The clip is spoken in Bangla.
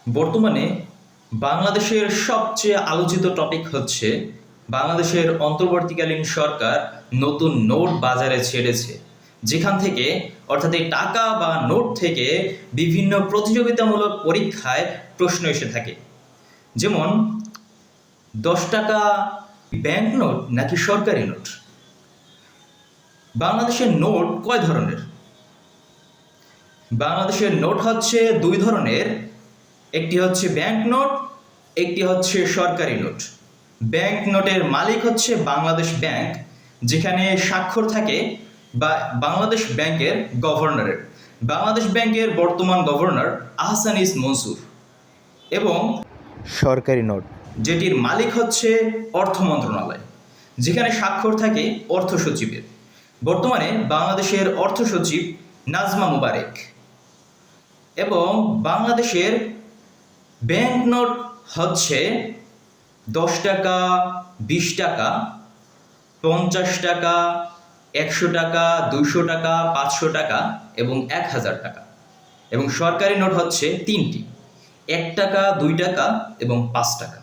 বর্তমানে বাংলাদেশের সবচেয়ে আলোচিত টপিক হচ্ছে বাংলাদেশের অন্তর্বর্তীকালীন সরকার নতুন নোট বাজারে ছেড়েছে, যেখান থেকে অর্থাৎ এই টাকা বা নোট থেকে বিভিন্ন প্রতিযোগিতামূলক পরীক্ষায় প্রশ্ন এসে থাকে। যেমন 10 টাকা ব্যাংক নোট নাকি সরকারি নোট। বাংলাদেশের নোট কয় ধরনের? বাংলাদেশের নোট হচ্ছে দুই ধরনের, একটি হচ্ছে ব্যাংক নোট, একটি হচ্ছে সরকারি নোট। ব্যাংক নোটের মালিক হচ্ছে বাংলাদেশ ব্যাংক, যেখানে স্বাক্ষর থাকে বা বাংলাদেশ ব্যাংকের গভর্নরের। বাংলাদেশ ব্যাংকের বর্তমান গভর্নর আহসানিস মনসুর। এবং সরকারি নোট, যেটির মালিক হচ্ছে অর্থ মন্ত্রণালয়, যেখানে স্বাক্ষর থাকে অর্থ সচিবের। বর্তমানে বাংলাদেশের অর্থ সচিব নাজমা মুবারেক। এবং বাংলাদেশের ব্যাংক নোট হচ্ছে 10 টাকা, 20 টাকা, 50 টাকা, 100 টাকা, 200 টাকা, 500 টাকা এবং 1000 টাকা। এবং সরকারি নোট হচ্ছে তিনটি: 1 টাকা, 2 টাকা এবং 5 টাকা।